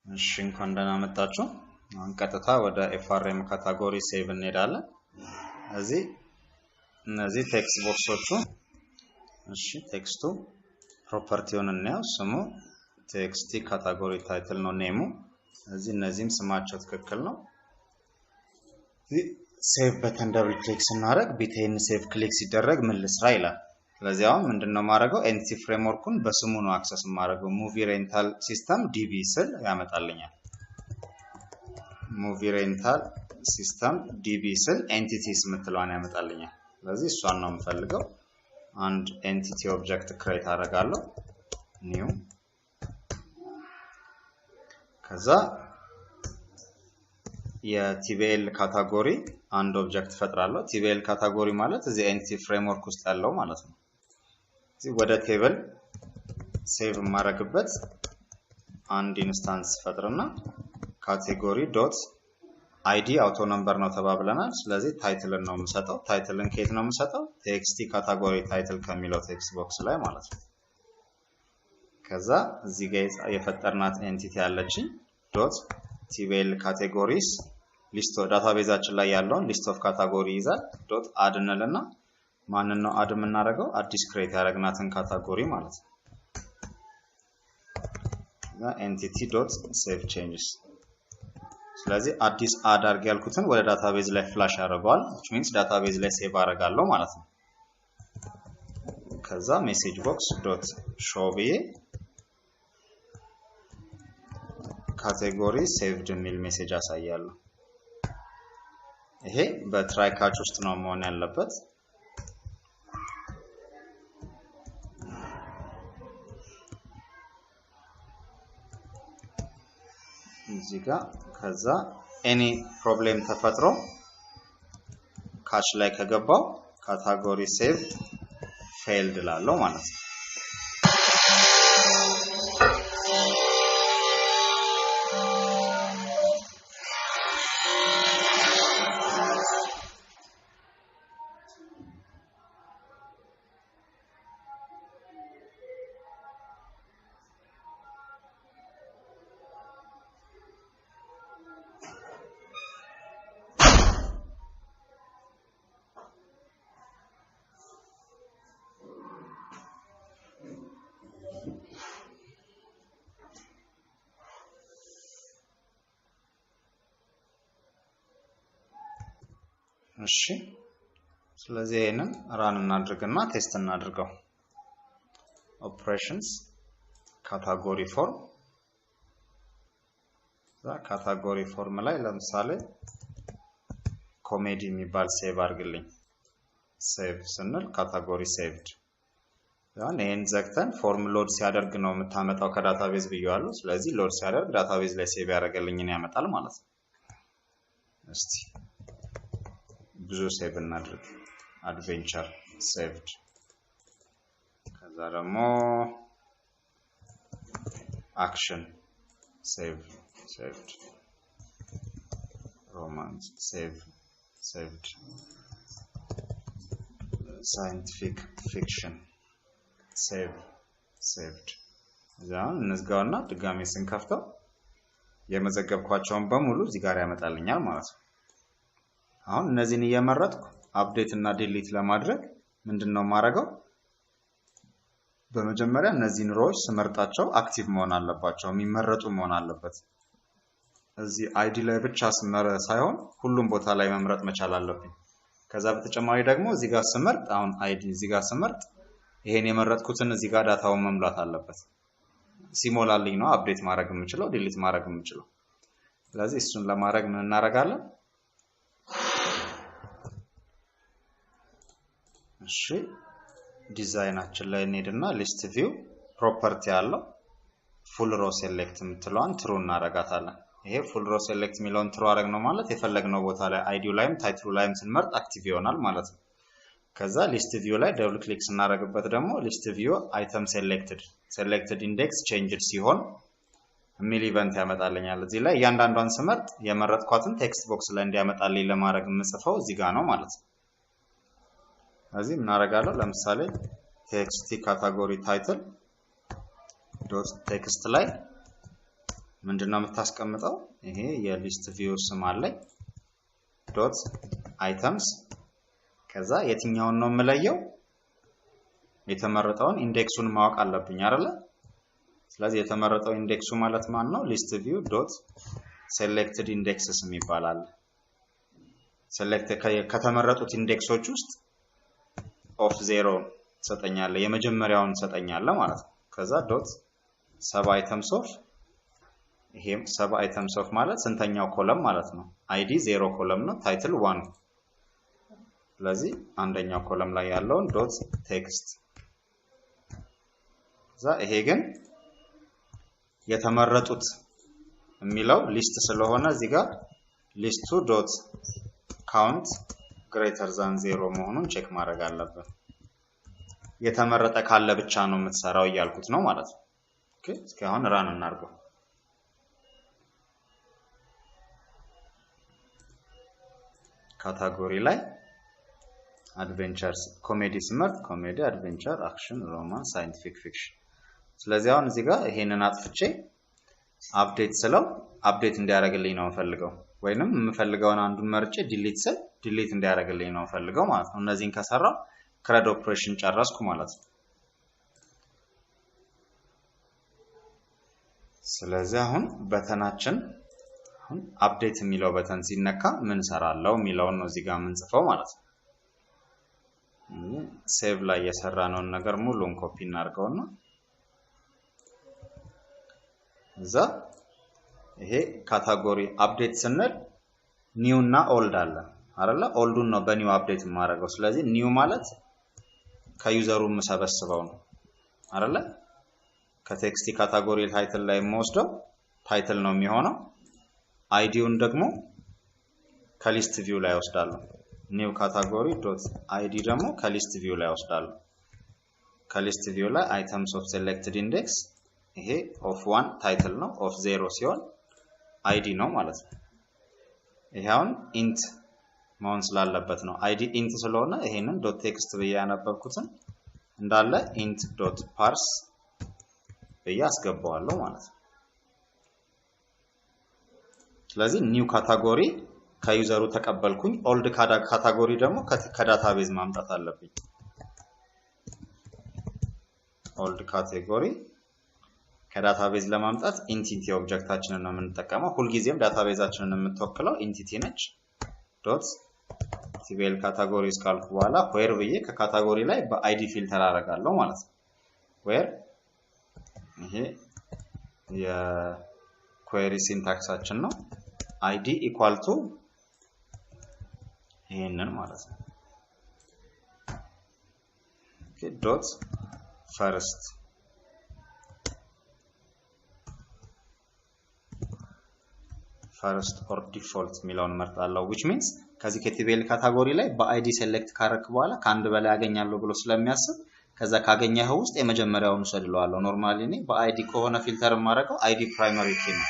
እሺ እንኳን ደህና መጣችሁ። አሁን ቀጥታ ወደ ኤፍአርኤም ካታጎሪ ሴቭ እንሄዳለን። እነዚህ ቴክስት ቦክሶቹ እሺ ቴክስቱ ፕሮፐርቲውን እናየው። ስሙ ቴክስት ካታጎሪ ታይትል ነው ኔሙ። እነዚህም ስማቸው ትክክል ነው። ሴቭ በተን ደብል ክሊክ ስናደርግ ቢቴን ሴቭ ክሊክ ሲደረግ ምን ልስራ ይላል። ስለዚህ አሁን ምንድነው ማድረገው ኤንቲቲ ፍሬምወርኩን በስሙ ነው አክሰስ ማድረገው። ሙቪ ሬንታል ሲስተም ዲቢ ስል ያመጣልኛል። ሙቪ ሬንታል ሲስተም ዲቢ ስል ኤንቲቲስ ምትለዋን ያመጣልኛል። ስለዚህ እሷን ነው የምፈልገው። አንድ ኤንቲቲ ኦብጀክት ክሬት አደርጋለሁ ኒው ከዛ የቲቢኤል ካታጎሪ አንድ ኦብጀክት ፈጥራለሁ። ቲቢኤል ካታጎሪ ማለት እዚህ ኤንቲቲ ፍሬምወርክ ውስጥ ያለው ማለት ነው። እዚህ ወደ ቴብል ሴቭ ማድረግበት አንድ ኢንስታንስ ፈጥርና ካቴጎሪ ዶት አይዲ አውቶ ነምበር ነው ተባብለናል። ስለዚህ ታይትልን ነው የምሰጠው። ታይትልን ከየት ነው የምሰጠው? ቴክስት ካታጎሪ ታይትል ከሚለው ቴክስት ቦክስ ላይ ማለት ነው። ከዛ እዚህ ጋር የፈጠርናት ኤንቲቲ ያለችኝ ዶት ቲቢኤል ካቴጎሪስ ሊስት ዳታቤዛችን ላይ ያለውን ሊስት ኦፍ ካታጎሪ ይዛል ዶት አድ እንልና ማንን ነው አድ የምናደርገው? አዲስ ክሬት ያደረግናትን ካታጎሪ ማለት ነው። ኤንቲቲ ዶት ሴቭ ቼንጅስ ስለዚህ አዲስ አድ አድርግ ያልኩትን ወደ ዳታቤዝ ላይ ፍላሽ ያደርገዋል። which means ዳታቤዝ ላይ ሴቭ አደርጋለሁ ማለት ነው። ከዛ ሜሴጅ ቦክስ ዶት ሾው ብዬ ካቴጎሪ ሴቭድ የሚል ሜሴጅ አሳያለሁ። ይሄ በትራይ ካች ውስጥ ነው መሆን ያለበት። እዚህ ጋር ከዛ ኤኒ ፕሮብሌም ተፈጥሮ ካች ላይ ከገባው ካታጎሪ ሴቭ ፌልድ ላለው ማለት ነው። እሺ ስለዚህ ይሄንን ራን እናድርግና ቴስት እናድርገው። ኦፕሬሽንስ ካታጎሪ ፎርም ካታጎሪ ፎርም ላይ ለምሳሌ ኮሜዲ የሚባል ሴቭ አድርግልኝ። ሴቭ ስንል ካታጎሪ ሴቭድ ያን ይሄን ዘግተን ፎርም ሎድ ሲያደርግ ነው የምታመጣው ከዳታቤዝ ብየዋለሁ። ስለዚህ ሎድ ሲያደርግ ዳታቤዝ ላይ ሴቭ ያደርግልኝን ያመጣል ማለት ነው። እስቲ ብዙ ሴቭ እናድርግ። አድቬንቸር ሴቭድ ከዛ ደግሞ አክሽን ሴቭድ ሮማንስ ሴቭድ ሳይንቲፊክ ፊክሽን ሴቭድ እዛን እንዝጋውና ድጋሜ ስንከፍተው የመዘገብኳቸውን በሙሉ እዚህ ጋር ያመጣልኛል ማለት ነው። አሁን እነዚህን እየመረጥኩ አፕዴት እና ዲሊት ለማድረግ ምንድነው ማረጋው? በመጀመሪያ እነዚህን ሮዎች ስመርጣቸው አክቲቭ መሆን አለባቸው፣ የሚመረጡ መሆን አለበት። እዚህ አይዲ ላይ ብቻ ሳይሆን ሁሉም ቦታ ላይ መምረጥ መቻል አለብኝ። ከዛ በተጨማሪ ደግሞ እዚህ ጋር ስመርጥ አሁን አይዲ እዚህ ጋር ስመርጥ ይሄን የመረጥኩትን እዚህ ጋር ዳታውን መሙላት አለበት። ሲሞላልኝ ነው አፕዴት ማድረግ የምችለው ዲሊት ማድረግ የምችለው። ስለዚህ እሱን ለማድረግ ምን እናደርጋለን? እሺ ዲዛይናችን ላይ እንሄድና ሊስት ቪው ፕሮፐርቲ ያለው ፉል ሮ ሴሌክት የምትለዋን ትሩ እናደርጋታለን። ይሄ ፉል ሮ ሴሌክት የሚለውን ትሩ አደረግ ነው ማለት የፈለግነው ቦታ ላይ አይዲው ላይም ታይትሉ ላይም ስንመርጥ አክቲቭ ይሆናል ማለት ነው። ከዛ ሊስት ቪው ላይ ደብል ክሊክ ስናደርግበት ደግሞ ሊስት ቪው አይተም ሴሌክትድ ኢንዴክስ ቼንጅድ ሲሆን የሚል ኢቨንት ያመጣልኛል። እዚህ ላይ እያንዳንዷን ስመርጥ የመረጥኳትን ቴክስት ቦክስ ላይ እንዲያመጣልኝ ለማድረግ የምጽፈው እዚህ ጋር ነው ማለት ነው። እዚህ ምን አደርጋለሁ? ለምሳሌ ቴክስት ካታጎሪ ታይትል ዶት ቴክስት ላይ ምንድነው የምታስቀምጠው? ይሄ የሊስት ቪው ስም አለኝ ዶት አይተምስ ከዛ የትኛውን ነው የምለየው? የተመረጠውን ኢንዴክሱን ማወቅ አለብኝ አይደል? ስለዚህ የተመረጠው ኢንዴክሱ ማለት ማን ነው? ሊስት ቪው ዶት ሴሌክትድ ኢንዴክስስ ይባላል። ሴሌክት ከተመረጡት ኢንዴክሶች ውስጥ ኦፍ 0 ሰጠኛለህ የመጀመሪያውን ሰጠኛለህ ማለት ነው። ከዛ ዶት ሰብ አይተምስ ኦፍ ይሄም ሰብ አይተምስ ኦፍ ማለት ስንተኛው ኮለም ማለት ነው? አይዲ 0 ኮለም ነው ታይትል 1 ስለዚህ አንደኛው ኮለም ላይ ያለውን ዶት ቴክስት ከዛ ይሄ ግን የተመረጡት የሚለው ሊስት ስለሆነ እዚህ ጋር ሊስቱ ዶት ካውንት ግሬተር ዛን 0 መሆኑን ቼክ ማድረግ አለብን። የተመረጠ ካለ ብቻ ነው የምትሰራው እያልኩት ነው ማለት ነው። ኦኬ እስኪ አሁን ራን እናድርገው። ካታጎሪ ላይ አድቬንቸርስ ኮሜዲ ስመርጥ ኮሜዲ አድቬንቸር አክሽን ሮማንስ ሳይንቲፊክ ፊክሽን ስለዚህ አሁን እዚህ ጋር ይሄንን አጥፍቼ አፕዴት ስለው አፕዴት እንዲያደርግልኝ ነው ፈልገው ወይንም የምፈልገውን አንዱን መርጬ ዲሊት ስል ዲሊት እንዲያደርግልኝ ነው ፈልገው ማለት ነው። እነዚህን ከሰራው ክረድ ኦፕሬሽን ጨረስኩ ማለት ነው። ስለዚህ አሁን በተናችን አሁን አፕዴት የሚለው በተን ሲነካ ምን ሰራለው የሚለውን ነው እዚህ ጋር የምንጽፈው ማለት ነው። ሴቭ ላይ የሰራነውን ነገር ሙሉን ኮፒ እናድርገውና እዛ ይሄ ካታጎሪ አፕዴት ስንል ኒው እና ኦልድ አለ አይደለ? ኦልዱን ነው በኒው አፕዴት ማድረገው። ስለዚህ ኒው ማለት ከዩዘሩ መሰበስበው ነው አይደለ? ከቴክስት ካታጎሪ ታይትል ላይ የምወስደው ታይትል ነው የሚሆነው። አይዲውን ደግሞ ከሊስት ቪው ላይ ወስዳለሁ። ኒው ካታጎሪ ዶት አይዲ ደግሞ ከሊስት ቪው ላይ ወስዳለሁ። ከሊስት ቪው ላይ አይተምስ ኦፍ ሴሌክትድ ኢንዴክስ ይሄ ኦፍ 1 ታይትል ነው ኦፍ 0 ሲሆን አይዲ ነው ማለት ነው። ይሄ አሁን ኢንት መሆን ስላለበት ነው አይዲ ኢንት ስለሆነ ይሄንን ዶት ቴክስት ብዬ ያነበብኩትን እንዳለ ኢንት ዶት ፓርስ ብዬ አስገባዋለሁ ማለት ነው። ስለዚህ ኒው ካታጎሪ ከዩዘሩ ተቀበልኩኝ። ኦልድ ካታጎሪ ደግሞ ከዳታቤዝ ማምጣት አለብኝ። ኦልድ ካቴጎሪ ከዳታቤዝ ለማምጣት ኢንቲቲ ኦብጀክታችንን ነው የምንጠቀመው። ሁሉ ጊዜም ዳታቤዛችንን የምትወክለው ኢንቲቲ ነች። ዶት ሲቪል ካታጎሪስ ካልኩ በኋላ where ብዬ ከካታጎሪ ላይ በአይዲ ፊልተር አደርጋለሁ ማለት ነው። where ይሄ የኩዌሪ ሲንታክሳችን ነው። id equal to ይሄንን ማለት ነው። ኦኬ ዶት ፈርስት first or default ሚለውን መርጣለሁ which means ከዚህ ከቲቪል ካታጎሪ ላይ በአይዲ ሴሌክት ካረክ በኋላ ከአንድ በላይ ያገኛለሁ ብሎ ስለሚያስብ ከዛ ካገኘኸው ውስጥ የመጀመሪያውን ወስደለዋለሁ። ኖርማሊ እኔ በአይዲ ከሆነ ፊልተር ማረጋው አይዲ ፕራይመሪ ኪ ነው።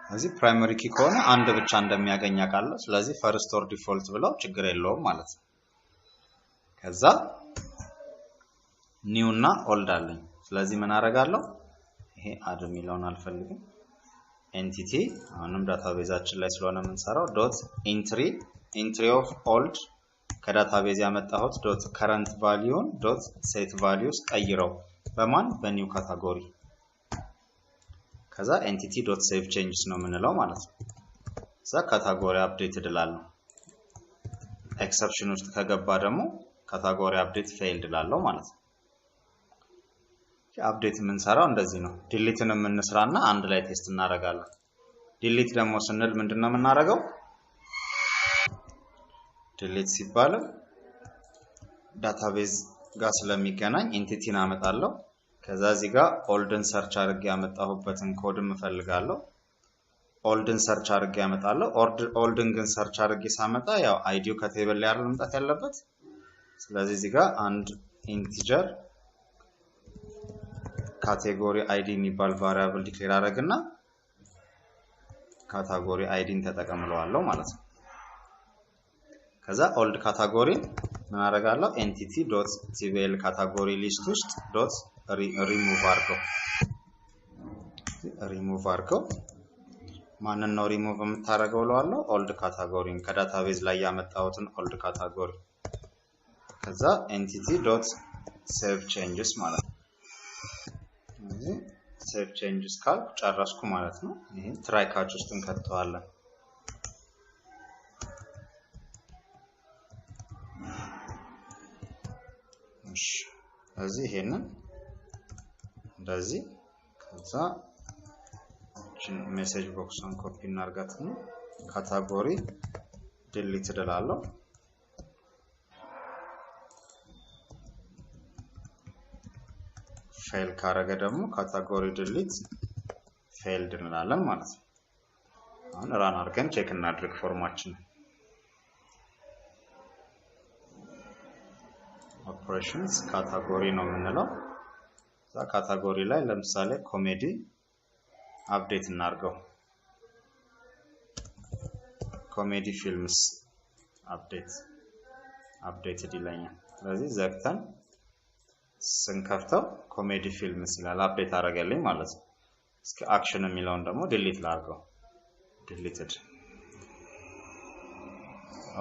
ስለዚህ ፕራይመሪ ኪ ከሆነ አንድ ብቻ እንደሚያገኝ አውቃለሁ። ስለዚህ ፈርስት ኦር ዲፎልት ብለው ችግር የለውም ማለት ነው። ከዛ ኒው እና ኦልድ አለኝ። ስለዚህ ምን አረጋለሁ? ይሄ አድ ሚለውን አልፈልግም። ኤንቲቲ አሁንም ዳታቤዛችን ላይ ስለሆነ የምንሰራው ዶት ኢንትሪ ኦፍ ኦልድ ከዳታቤዝ ያመጣሁት ዶት ከረንት ቫልዩን ዶት ሴት ቫልዩስ ቀይረው በማን በኒው ካታጎሪ ከዛ ኤንቲቲ ዶት ሴቭ ቼንጅስ ነው የምንለው ማለት ነው። ከዛ ካታጎሪ አፕዴት እላለሁ። ኤክሰፕሽን ውስጥ ከገባ ደግሞ ካታጎሪ አፕዴት ፌይልድ እላለሁ ማለት ነው። አፕዴት የምንሰራው እንደዚህ ነው። ዲሊትን የምንስራና አንድ ላይ ቴስት እናደርጋለን። ዲሊት ደግሞ ስንል ምንድነው የምናደርገው? ዲሊት ሲባል ዳታቤዝ ጋር ስለሚገናኝ ኢንቲቲን አመጣለሁ። ከዛ እዚህ ጋር ኦልድን ሰርች አድርጌ ያመጣሁበትን ኮድም እፈልጋለሁ። ኦልድን ሰርች አድርጌ ያመጣለሁ። ኦልድን ግን ሰርች አድርጌ ሳመጣ ያው አይዲው ከቴብል ላይ አይደል መምጣት ያለበት። ስለዚህ እዚህ ጋር አንድ ኢንቲጀር ካቴጎሪ አይዲ የሚባል ቫሪያብል ዲክሌር አደረግና ካታጎሪ አይዲን ተጠቅመለዋለሁ ማለት ነው። ከዛ ኦልድ ካታጎሪ ምን አደርጋለሁ? ኤንቲቲ ዶት ቲቪል ካታጎሪ ሊስት ውስጥ ዶት ሪሙቭ አድርገው ሪሙቭ አድርገው ማንን ነው ሪሙቭ የምታደርገው ለዋለው ኦልድ ካታጎሪን ከዳታቤዝ ላይ ያመጣሁትን ኦልድ ካታጎሪ ከዛ ኤንቲቲ ዶት ሴቭ ቼንጅስ ማለት ነው እዚህ ሴቭ ቼንጅስ ካል ጨረስኩ ማለት ነው ይሄን ትራይ ካች ውስጥ እንከተዋለን እሺ እዚህ ይሄንን እንደዚህ ከዛ ሜሴጅ ቦክስን ኮፒ እናርጋትና ካታጎሪ ዲሊት እደላለሁ ፌል ካረገ ደግሞ ካታጎሪ ዲሊት ፌልድ እንላለን ማለት ነው አሁን ራን አድርገን ቼክ እናድርግ ፎርማችን ኦፕሬሽንስ ካታጎሪ ነው የምንለው እዛ ካታጎሪ ላይ ለምሳሌ ኮሜዲ አፕዴት እናርገው ኮሜዲ ፊልምስ አፕዴትድ ይለኛል ስለዚህ ዘግተን ስንከፍተው ኮሜዲ ፊልምስ ይላል አፕዴት አደረገልኝ ማለት ነው እስኪ አክሽን የሚለውን ደግሞ ዲሊት ላድርገው ዲሊትድ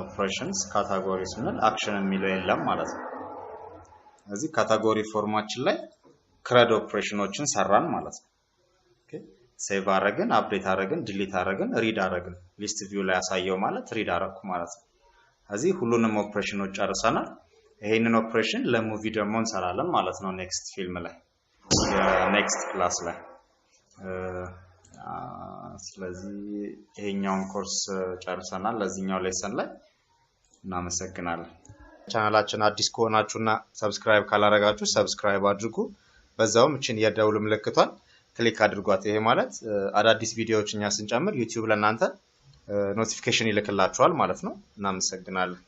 ኦፕሬሽንስ ካታጎሪ ስንል አክሽን የሚለው የለም ማለት ነው ስለዚህ ካታጎሪ ፎርማችን ላይ CRUD ኦፕሬሽኖችን ሰራን ማለት ነው ኦኬ ሴቭ አረግን አፕዴት አረግን ዲሊት አረግን ሪድ አረግን ሊስት ቪው ላይ ያሳየው ማለት ሪድ አረግኩ ማለት ነው ስለዚህ ሁሉንም ኦፕሬሽኖች ጨርሰናል ይሄንን ኦፕሬሽን ለሙቪ ደግሞ እንሰራለን ማለት ነው ኔክስት ፊልም ላይ ኔክስት ክላስ ላይ ስለዚህ ይሄኛውን ኮርስ ጨርሰናል ለዚህኛው ሌሰን ላይ እናመሰግናለን ቻናላችን አዲስ ከሆናችሁና ሰብስክራይብ ካላረጋችሁ ሰብስክራይብ አድርጉ በዛውም እቺን የደውል ምልክቷን ክሊክ አድርጓት ይሄ ማለት አዳዲስ ቪዲዮዎችኛ ስንጨምር YouTube ለእናንተ ኖቲፊኬሽን ይልክላችኋል ማለት ነው እናመሰግናለን